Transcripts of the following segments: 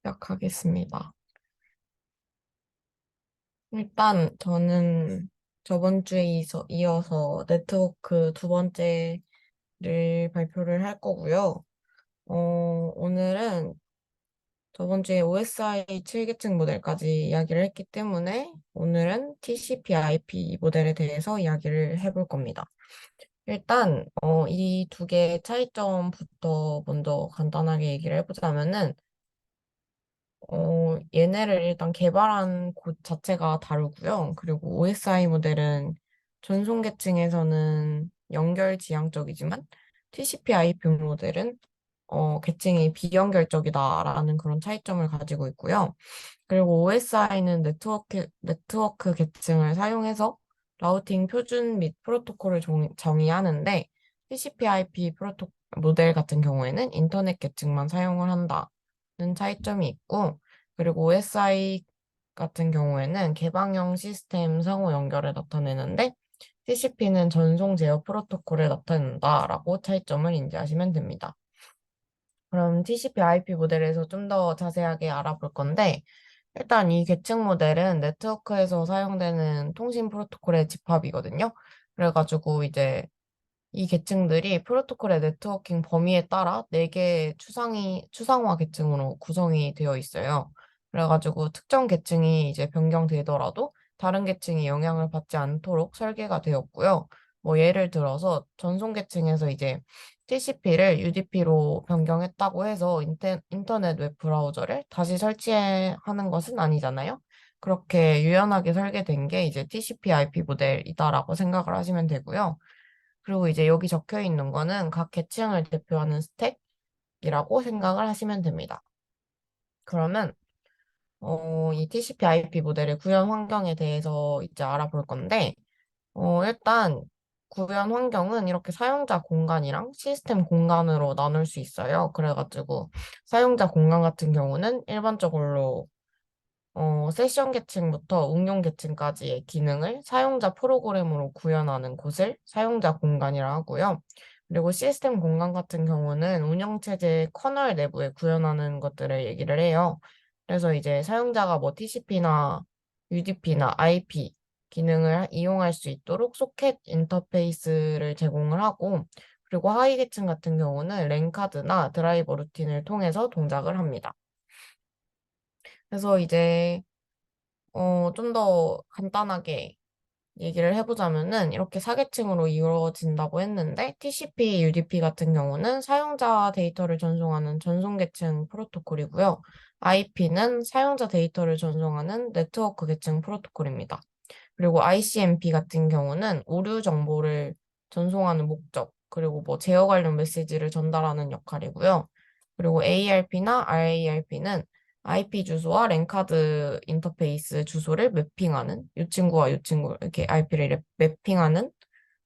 시작하겠습니다. 일단 저는 저번 주에 이어서 네트워크 두 번째를 발표를 할 거고요. 오늘은 저번 주에 OSI 7계층 모델까지 이야기를 했기 때문에 오늘은 TCP/IP 모델에 대해서 이야기를 해볼 겁니다. 일단 이 두 개의 차이점부터 먼저 간단하게 얘기를 해보자면은 얘네를 일단 개발한 곳 자체가 다르고요. 그리고 OSI 모델은 전송 계층에서는 연결 지향적이지만 TCP/IP 모델은 계층이 비연결적이다라는 그런 차이점을 가지고 있고요. 그리고 OSI는 네트워크 계층을 사용해서 라우팅 표준 및 프로토콜을 정의하는데 TCP/IP 모델 같은 경우에는 인터넷 계층만 사용을 한다는 차이점이 있고, 그리고 OSI 같은 경우에는 개방형 시스템 상호 연결을 나타내는데 TCP는 전송 제어 프로토콜을 나타낸다라고 차이점을 인지하시면 됩니다. 그럼 TCP/IP 모델에서 좀 더 자세하게 알아볼 건데, 일단 이 계층 모델은 네트워크에서 사용되는 통신 프로토콜의 집합이거든요. 그래가지고 이제 이 계층들이 프로토콜의 네트워킹 범위에 따라 4개의 추상화 계층으로 구성이 되어 있어요. 그래가지고 특정 계층이 이제 변경되더라도 다른 계층이 영향을 받지 않도록 설계가 되었고요. 뭐 예를 들어서 전송 계층에서 이제 TCP를 UDP로 변경했다고 해서 인터넷 웹 브라우저를 다시 설치하는 것은 아니잖아요. 그렇게 유연하게 설계된 게 이제 TCP/IP 모델이다라고 생각을 하시면 되고요. 그리고 이제 여기 적혀 있는 거는 각 계층을 대표하는 스택이라고 생각을 하시면 됩니다. 그러면 이 TCP/IP 모델의 구현 환경에 대해서 이제 알아볼 건데, 일단 구현 환경은 이렇게 사용자 공간이랑 시스템 공간으로 나눌 수 있어요. 그래가지고 사용자 공간 같은 경우는 일반적으로 세션 계층부터 응용 계층까지의 기능을 사용자 프로그램으로 구현하는 곳을 사용자 공간이라 하고요. 그리고 시스템 공간 같은 경우는 운영체제 커널 내부에 구현하는 것들을 얘기를 해요. 그래서 이제 사용자가 뭐 TCP나 UDP나 IP 기능을 이용할 수 있도록 소켓 인터페이스를 제공을 하고, 그리고 하위 계층 같은 경우는 랜카드나 드라이버 루틴을 통해서 동작을 합니다. 그래서 이제 좀 더 간단하게 얘기를 해보자면은 이렇게 사계층으로 이루어진다고 했는데 TCP, UDP 같은 경우는 사용자 데이터를 전송하는 전송계층 프로토콜이고요. IP는 사용자 데이터를 전송하는 네트워크 계층 프로토콜입니다. 그리고 ICMP 같은 경우는 오류 정보를 전송하는 목적, 그리고 뭐 제어 관련 메시지를 전달하는 역할이고요. 그리고 ARP나 RARP는 IP 주소와 랜카드 인터페이스 주소를 매핑하는, 이 친구와 이 친구 이렇게 IP를 매핑하는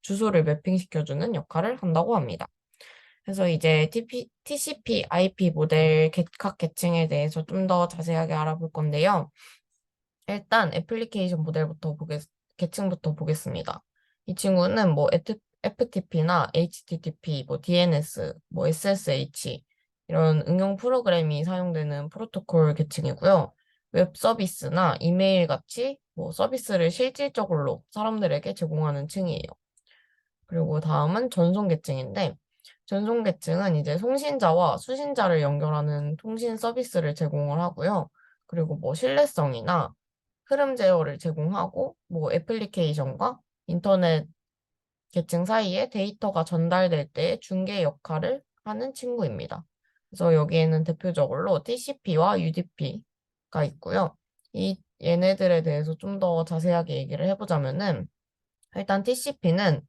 주소를 매핑시켜주는 역할을 한다고 합니다. 그래서 이제 TCP, IP 모델 각 계층에 대해서 좀 더 자세하게 알아볼 건데요. 일단 애플리케이션 계층부터 보겠습니다. 이 친구는 뭐 FTP나 HTTP, 뭐 DNS, 뭐 SSH 이런 응용 프로그램이 사용되는 프로토콜 계층이고요. 웹 서비스나 이메일 같이 뭐 서비스를 실질적으로 사람들에게 제공하는 층이에요. 그리고 다음은 전송 계층인데, 전송 계층은 이제 송신자와 수신자를 연결하는 통신 서비스를 제공을 하고요. 그리고 뭐 신뢰성이나 흐름 제어를 제공하고, 뭐 애플리케이션과 인터넷 계층 사이에 데이터가 전달될 때 중개 역할을 하는 친구입니다. 그래서 여기에는 대표적으로 TCP와 UDP가 있고요. 얘네들에 대해서 좀 더 자세하게 얘기를 해보자면은, 일단 TCP는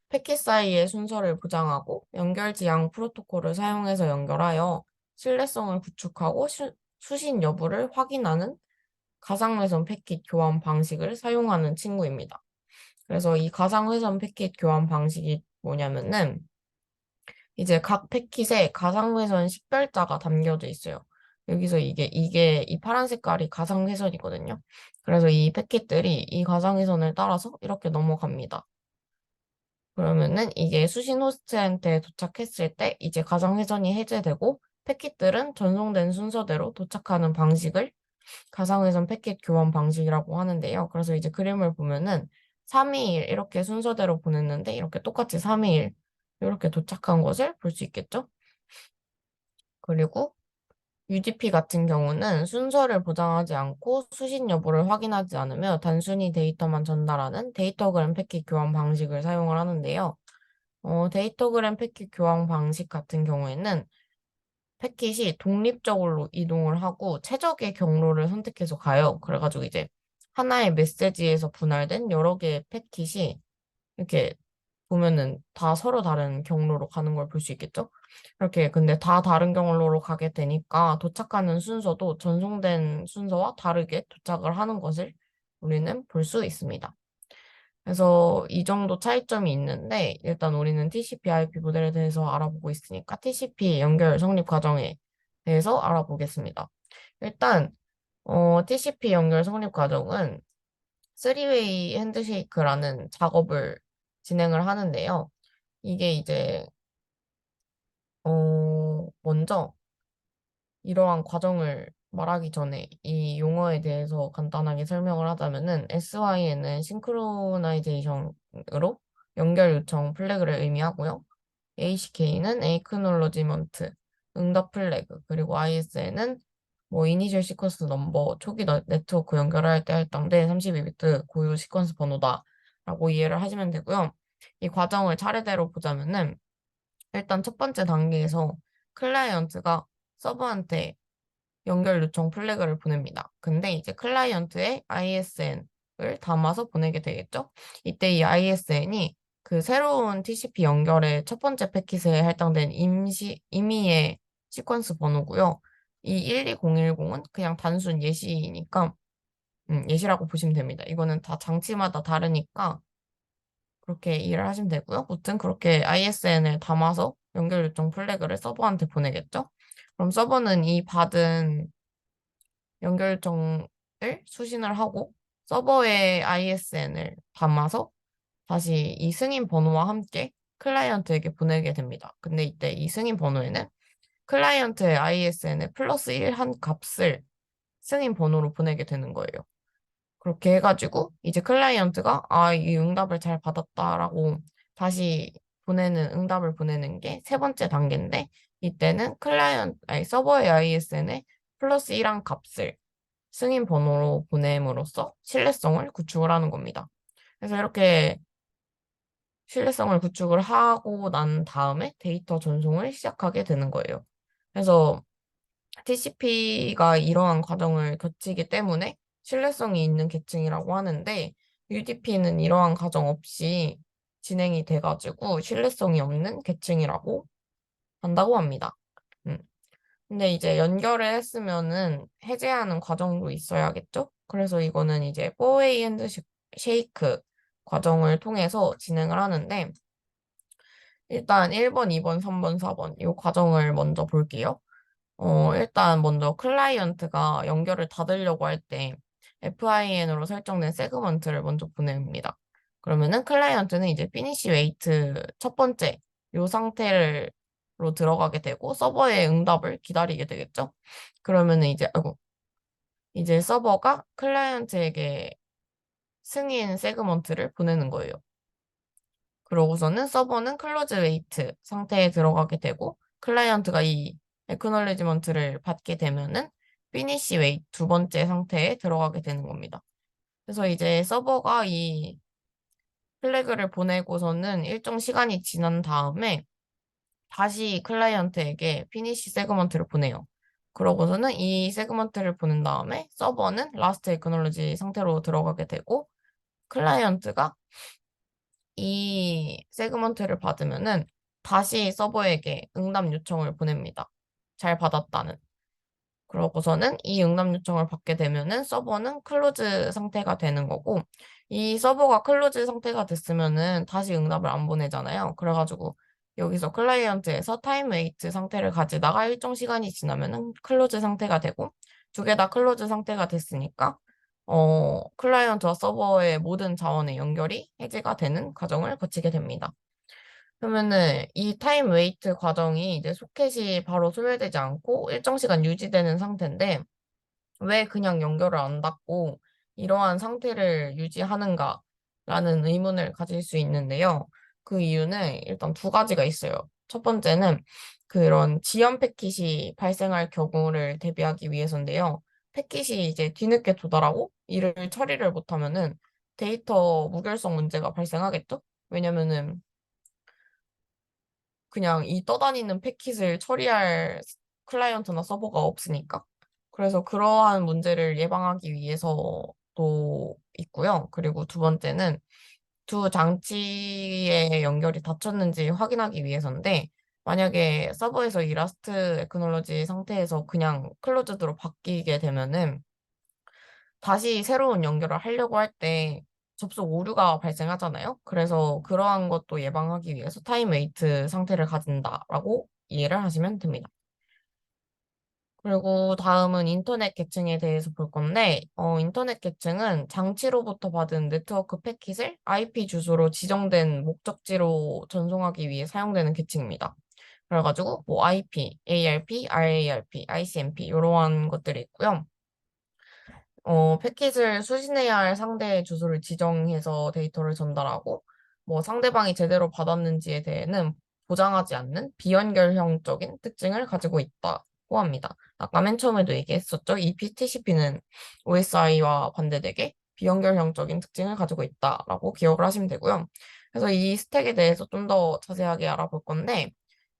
패킷 사이의 순서를 보장하고 연결 지향 프로토콜을 사용해서 연결하여 신뢰성을 구축하고 수신 여부를 확인하는 가상회선 패킷 교환 방식을 사용하는 친구입니다. 그래서 이 가상회선 패킷 교환 방식이 뭐냐면은 이제 각 패킷에 가상회선 식별자가 담겨져 있어요. 여기서 이게 이 파란 색깔이 가상회선이거든요. 그래서 이 패킷들이 이 가상회선을 따라서 이렇게 넘어갑니다. 그러면은 이게 수신 호스트한테 도착했을 때 이제 가상회전이 해제되고 패킷들은 전송된 순서대로 도착하는 방식을 가상회전 패킷 교환 방식이라고 하는데요. 그래서 이제 그림을 보면은 321 이렇게 순서대로 보냈는데 이렇게 똑같이 321 이렇게 도착한 것을 볼 수 있겠죠? 그리고 UDP 같은 경우는 순서를 보장하지 않고 수신 여부를 확인하지 않으며 단순히 데이터만 전달하는 데이터그램 패킷 교환 방식을 사용을 하는데요. 데이터그램 패킷 교환 방식 같은 경우에는 패킷이 독립적으로 이동을 하고 최적의 경로를 선택해서 가요. 그래가지고 이제 하나의 메시지에서 분할된 여러 개의 패킷이 이렇게 보면은 다 서로 다른 경로로 가는 걸 볼 수 있겠죠? 이렇게 근데 다 다른 경로로 가게 되니까 도착하는 순서도 전송된 순서와 다르게 도착을 하는 것을 우리는 볼 수 있습니다. 그래서 이 정도 차이점이 있는데 일단 우리는 TCP/IP 모델에 대해서 알아보고 있으니까 TCP 연결 성립 과정에 대해서 알아보겠습니다. 일단 TCP 연결 성립 과정은 3웨이 핸드쉐이크라는 작업을 진행을 하는데요. 이게 이제 먼저 이러한 과정을 말하기 전에 이 용어에 대해서 간단하게 설명을 하자면은 SYN은 싱크로나이제이션으로 연결 요청 플래그를 의미하고요. ACK는 에이크놀로지먼트, 응답 플래그, 그리고 ISN은 뭐 이니셜 시퀀스 넘버, 초기 네트워크 연결할 때 할당된 32비트 고유 시퀀스 번호다라고 이해를 하시면 되고요. 이 과정을 차례대로 보자면은 일단 첫 번째 단계에서 클라이언트가 서버한테 연결 요청 플래그를 보냅니다. 근데 이제 클라이언트의 ISN을 담아서 보내게 되겠죠? 이때 이 ISN이 그 새로운 TCP 연결의 첫 번째 패킷에 할당된 임의의 시퀀스 번호고요. 이 12010은 그냥 단순 예시니까 예시라고 보시면 됩니다. 이거는 다 장치마다 다르니까 그렇게 이해를 하시면 되고요. 무튼 그렇게 ISN을 담아서 연결 요청 플래그를 서버한테 보내겠죠? 그럼 서버는 이 받은 연결 요청을 수신을 하고 서버의 ISN을 담아서 다시 이 승인 번호와 함께 클라이언트에게 보내게 됩니다. 근데 이때 이 승인 번호에는 클라이언트의 ISN에 플러스 1 한 값을 승인 번호로 보내게 되는 거예요. 그렇게 해가지고 이제 클라이언트가 이 응답을 잘 받았다라고 다시 응답을 보내는 게 세 번째 단계인데 이때는 서버의 ISN에 플러스 1한 값을 승인 번호로 보냄으로써 신뢰성을 구축을 하는 겁니다. 그래서 이렇게 신뢰성을 구축을 하고 난 다음에 데이터 전송을 시작하게 되는 거예요. 그래서 TCP가 이러한 과정을 거치기 때문에 신뢰성이 있는 계층이라고 하는데 UDP는 이러한 과정 없이 진행이 돼가지고 신뢰성이 없는 계층이라고 한다고 합니다. 음. 근데 이제 연결을 했으면은 해제하는 과정도 있어야겠죠? 그래서 이거는 이제 4웨이 핸드쉐이크 과정을 통해서 진행을 하는데 일단 1번, 2번, 3번, 4번 이 과정을 먼저 볼게요. 일단 먼저 클라이언트가 연결을 닫으려고 할 때 FIN으로 설정된 세그먼트를 먼저 보냅니다. 그러면은 클라이언트는 이제 finish wait 첫 번째 요 상태로 들어가게 되고 서버의 응답을 기다리게 되겠죠. 그러면은 이제 서버가 클라이언트에게 승인 세그먼트를 보내는 거예요. 그러고서는 서버는 클로즈 웨이트 상태에 들어가게 되고 클라이언트가 이 애크놀리지먼트를 받게 되면은 피니시 웨이트 두 번째 상태에 들어가게 되는 겁니다. 그래서 이제 서버가 이 플래그를 보내고서는 일정 시간이 지난 다음에 다시 클라이언트에게 피니시 세그먼트를 보내요. 그러고서는 이 세그먼트를 보낸 다음에 서버는 라스트 애크놀리지 상태로 들어가게 되고 클라이언트가 이 세그먼트를 받으면은 다시 서버에게 응답 요청을 보냅니다. 잘 받았다는. 그러고서는 이 응답 요청을 받게 되면은 서버는 클로즈 상태가 되는 거고, 이 서버가 클로즈 상태가 됐으면은 다시 응답을 안 보내잖아요. 그래가지고 여기서 클라이언트에서 타임 웨이트 상태를 가지다가 일정 시간이 지나면은 클로즈 상태가 되고, 두 개 다 클로즈 상태가 됐으니까 클라이언트와 서버의 모든 자원의 연결이 해제가 되는 과정을 거치게 됩니다. 그러면은 이 타임 웨이트 과정이 이제 소켓이 바로 소멸되지 않고 일정 시간 유지되는 상태인데 왜 그냥 연결을 안 닫고 이러한 상태를 유지하는가라는 의문을 가질 수 있는데요. 그 이유는 일단 두 가지가 있어요. 첫 번째는 그런 지연 패킷이 발생할 경우를 대비하기 위해서인데요. 패킷이 이제 뒤늦게 도달하고 이를 처리를 못하면은 데이터 무결성 문제가 발생하겠죠? 왜냐면은 그냥 이 떠다니는 패킷을 처리할 클라이언트나 서버가 없으니까. 그래서 그러한 문제를 예방하기 위해서도 있고요. 그리고 두 번째는 두 장치의 연결이 닫혔는지 확인하기 위해서인데, 만약에 서버에서 이 라스트 에크놀로지 상태에서 그냥 클로즈드로 바뀌게 되면은 다시 새로운 연결을 하려고 할 때 접속 오류가 발생하잖아요. 그래서 그러한 것도 예방하기 위해서 타임 웨이트 상태를 가진다라고 이해를 하시면 됩니다. 그리고 다음은 인터넷 계층에 대해서 볼 건데, 인터넷 계층은 장치로부터 받은 네트워크 패킷을 IP 주소로 지정된 목적지로 전송하기 위해 사용되는 계층입니다. 그래가지고 뭐 IP, ARP, RARP, ICMP 이러한 것들이 있고요. 패킷을 수신해야 할 상대의 주소를 지정해서 데이터를 전달하고, 뭐 상대방이 제대로 받았는지에 대해는 보장하지 않는 비연결형적인 특징을 가지고 있다고 합니다. 아까 맨 처음에도 얘기했었죠. 이 PTCP는 OSI와 반대되게 비연결형적인 특징을 가지고 있다라고 기억을 하시면 되고요. 그래서 이 스택에 대해서 좀 더 자세하게 알아볼 건데,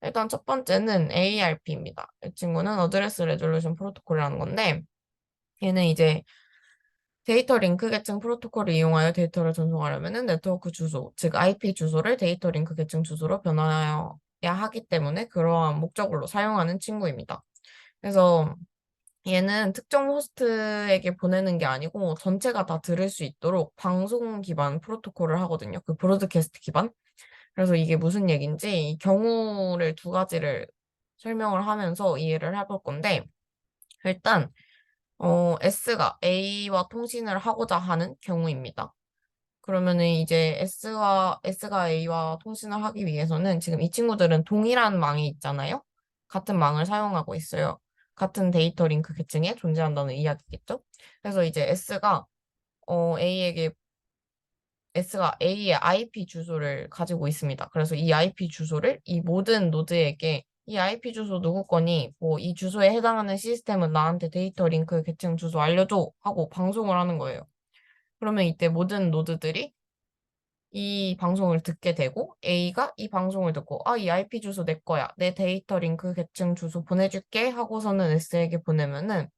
일단 첫 번째는 ARP입니다. 이 친구는 어드레스 레졸루션 프로토콜이라는 건데, 얘는 이제 데이터 링크 계층 프로토콜을 이용하여 데이터를 전송하려면 네트워크 주소, 즉 IP 주소를 데이터 링크 계층 주소로 변화해야 하기 때문에 그러한 목적으로 사용하는 친구입니다. 그래서 얘는 특정 호스트에게 보내는 게 아니고 전체가 다 들을 수 있도록 방송 기반 프로토콜을 하거든요. 그 브로드캐스트 기반. 그래서 이게 무슨 얘기인지 이 경우를 두 가지를 설명을 하면서 이해를 해볼 건데 일단 S가 A와 통신을 하고자 하는 경우입니다. 그러면은 이제 S가 A와 통신을 하기 위해서는 지금 이 친구들은 동일한 망이 있잖아요. 같은 망을 사용하고 있어요. 같은 데이터 링크 계층에 존재한다는 이야기겠죠. 그래서 이제 A에게 S가 A의 IP 주소를 가지고 있습니다. 그래서 이 IP 주소를 이 모든 노드에게 이 IP 주소 누구 거니? 뭐 이 주소에 해당하는 시스템은 나한테 데이터 링크 계층 주소 알려줘 하고 방송을 하는 거예요. 그러면 이때 모든 노드들이 이 방송을 듣게 되고 A가 이 방송을 듣고 아, 이 IP 주소 내 거야. 내 데이터 링크 계층 주소 보내줄게 하고서는 S에게 보내면은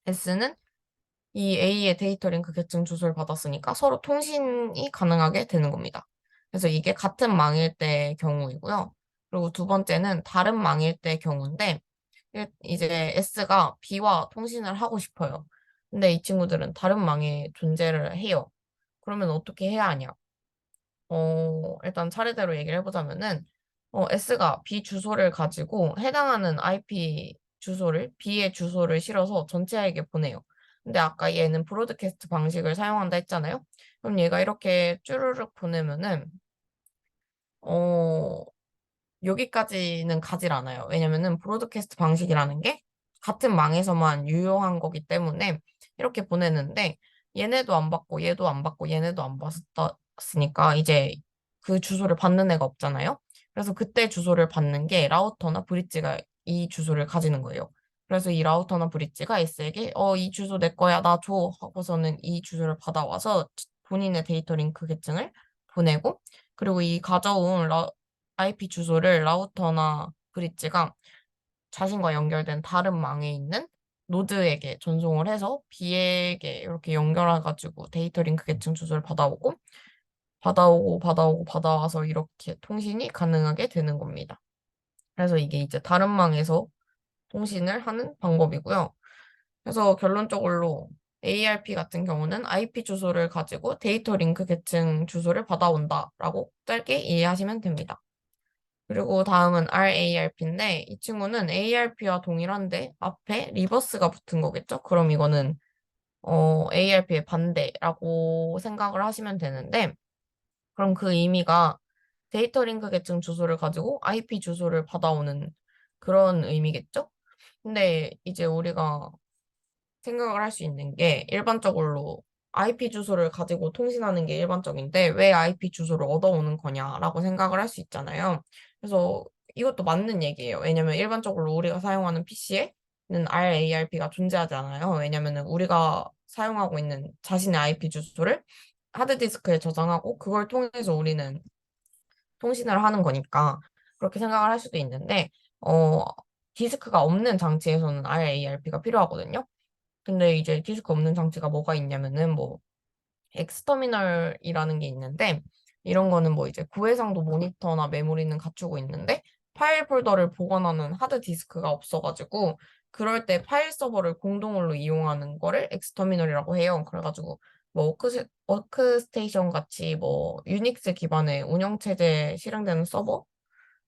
S는 이 A의 데이터 링크 계층 주소를 받았으니까 서로 통신이 가능하게 되는 겁니다. 그래서 이게 같은 망일 때 경우이고요. 그리고 두 번째는 다른 망일 때 경우인데 이제 S가 B와 통신을 하고 싶어요. 근데 이 친구들은 다른 망에 존재를 해요. 그러면 어떻게 해야 하냐? 일단 차례대로 얘기를 해보자면은, S가 B 주소를 가지고 해당하는 IP 주소를, B의 주소를 실어서 전체에게 보내요. 근데 아까 얘는 브로드캐스트 방식을 사용한다 했잖아요? 그럼 얘가 이렇게 쭈르륵 보내면은, 어, 여기까지는 가질 않아요. 왜냐면은 브로드캐스트 방식이라는 게 같은 망에서만 유효한 거기 때문에 이렇게 보내는데 얘네도 안 받고 얘도 안 받고 얘네도 안 받았으니까 이제 그 주소를 받는 애가 없잖아요. 그래서 그때 주소를 받는 게 라우터나 브릿지가 이 주소를 가지는 거예요. 그래서 이 라우터나 브릿지가 S에게 이 주소 내 거야 나 줘 하고서는 이 주소를 받아와서 본인의 데이터 링크 계층을 보내고 그리고 이 가져온 IP 주소를 라우터나 브릿지가 자신과 연결된 다른 망에 있는 노드에게 전송을 해서 B에게 이렇게 연결해가지고 데이터 링크 계층 주소를 받아와서 이렇게 통신이 가능하게 되는 겁니다. 그래서 이게 이제 다른 망에서 통신을 하는 방법이고요. 그래서 결론적으로 ARP 같은 경우는 IP 주소를 가지고 데이터 링크 계층 주소를 받아온다라고 짧게 이해하시면 됩니다. 그리고 다음은 RARP인데 이 친구는 ARP와 동일한데 앞에 리버스가 붙은 거겠죠? 그럼 이거는 ARP의 반대라고 생각을 하시면 되는데 그럼 그 의미가 데이터 링크 계층 주소를 가지고 IP 주소를 받아오는 그런 의미겠죠? 근데 이제 우리가 생각을 할 수 있는 게 일반적으로 IP 주소를 가지고 통신하는 게 일반적인데 왜 IP 주소를 얻어오는 거냐라고 생각을 할 수 있잖아요. 그래서 이것도 맞는 얘기예요. 왜냐면 일반적으로 우리가 사용하는 PC에는 RARP가 존재하지 않아요. 왜냐면은 우리가 사용하고 있는 자신의 IP 주소를 하드디스크에 저장하고 그걸 통해서 우리는 통신을 하는 거니까 그렇게 생각을 할 수도 있는데 어 디스크가 없는 장치에서는 RARP가 필요하거든요. 근데 이제 디스크 없는 장치가 뭐가 있냐면은 뭐 엑스터미널이라는 게 있는데 이런 거는 뭐 이제 고해상도 모니터나 메모리는 갖추고 있는데 파일 폴더를 보관하는 하드 디스크가 없어가지고 그럴 때 파일 서버를 공동으로 이용하는 거를 엑스터미널이라고 해요. 그래가지고 뭐 워크스테이션 같이 뭐 유닉스 기반의 운영체제 실행되는 서버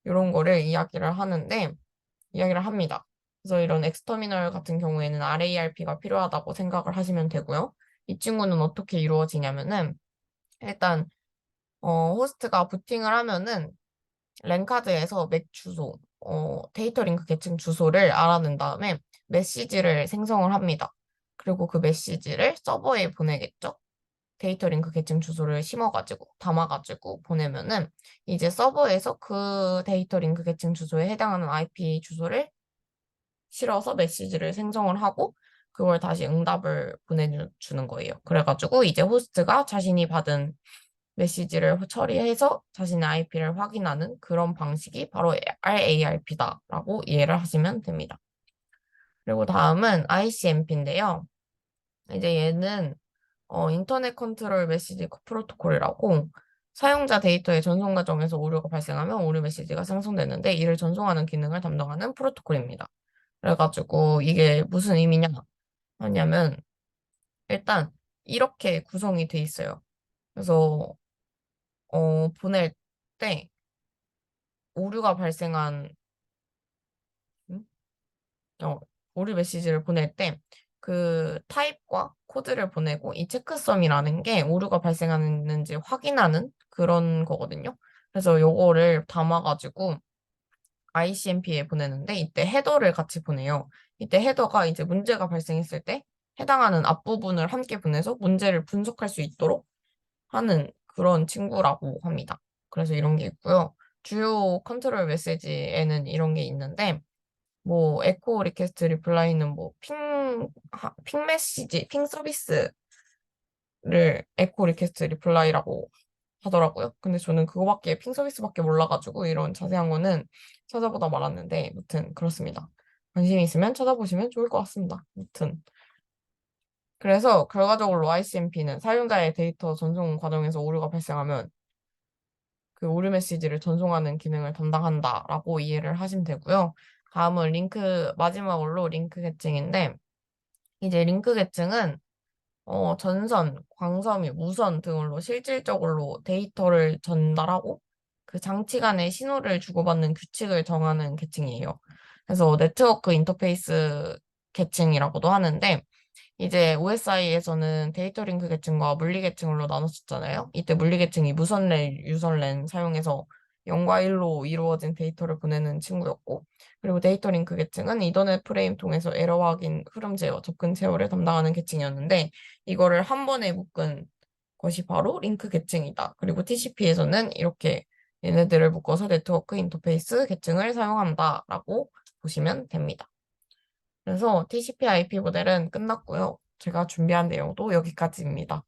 이런 거를 이야기를 합니다. 그래서 이런 엑스터미널 같은 경우에는 RARP가 필요하다고 생각을 하시면 되고요. 이 친구는 어떻게 이루어지냐면은 일단 호스트가 부팅을 하면은 랜카드에서 맥 주소, 데이터 링크 계층 주소를 알아낸 다음에 메시지를 생성을 합니다. 그리고 그 메시지를 서버에 보내겠죠. 데이터 링크 계층 주소를 심어가지고 담아가지고 보내면은 이제 서버에서 그 데이터 링크 계층 주소에 해당하는 IP 주소를 실어서 메시지를 생성을 하고 그걸 다시 응답을 보내주는 거예요. 그래가지고 이제 호스트가 자신이 받은 메시지를 처리해서 자신의 IP를 확인하는 그런 방식이 바로 RARP다라고 이해를 하시면 됩니다. 그리고 다음은 ICMP인데요. 이제 얘는 인터넷 컨트롤 메시지 프로토콜이라고 사용자 데이터의 전송 과정에서 오류가 발생하면 오류 메시지가 생성되는데 이를 전송하는 기능을 담당하는 프로토콜입니다. 그래가지고 이게 무슨 의미냐 하냐면 일단 이렇게 구성이 돼 있어요. 그래서 보낼 때 오류가 발생한 음? 어, 오류 메시지를 보낼 때 그 타입과 코드를 보내고 이 체크섬이라는 게 오류가 발생하는지 확인하는 그런 거거든요. 그래서 요거를 담아가지고 ICMP에 보내는데 이때 헤더를 같이 보내요. 이때 헤더가 이제 문제가 발생했을 때 해당하는 앞부분을 함께 보내서 문제를 분석할 수 있도록 하는 그런 친구라고 합니다. 그래서 이런 게 있고요. 주요 컨트롤 메시지에는 이런 게 있는데 뭐 에코 리퀘스트 리플라이는 뭐 핑 메시지, 핑 서비스를 에코 리퀘스트 리플라이라고 하더라고요. 근데 저는 그거밖에 핑 서비스밖에 몰라가지고 이런 자세한 거는 찾아보다 말았는데 무튼 그렇습니다. 관심 있으면 찾아보시면 좋을 것 같습니다. 무튼 그래서 결과적으로 ICMP는 사용자의 데이터 전송 과정에서 오류가 발생하면 그 오류 메시지를 전송하는 기능을 담당한다라고 이해를 하시면 되고요. 다음은 마지막으로 링크 계층인데 이제 링크 계층은 전선, 광섬유, 무선 등으로 실질적으로 데이터를 전달하고 그 장치 간의 신호를 주고받는 규칙을 정하는 계층이에요. 그래서 네트워크 인터페이스 계층이라고도 하는데 이제 OSI에서는 데이터 링크 계층과 물리 계층으로 나눴었잖아요. 이때 물리 계층이 무선랜, 유선랜 사용해서 0과 1로 이루어진 데이터를 보내는 친구였고, 그리고 데이터 링크 계층은 이더넷 프레임 통해서 에러 확인, 흐름 제어, 접근 제어를 담당하는 계층이었는데, 이거를 한 번에 묶은 것이 바로 링크 계층이다. 그리고 TCP에서는 이렇게 얘네들을 묶어서 네트워크 인터페이스 계층을 사용한다라고 보시면 됩니다. 그래서 TCP/IP 모델은 끝났고요. 제가 준비한 내용도 여기까지입니다.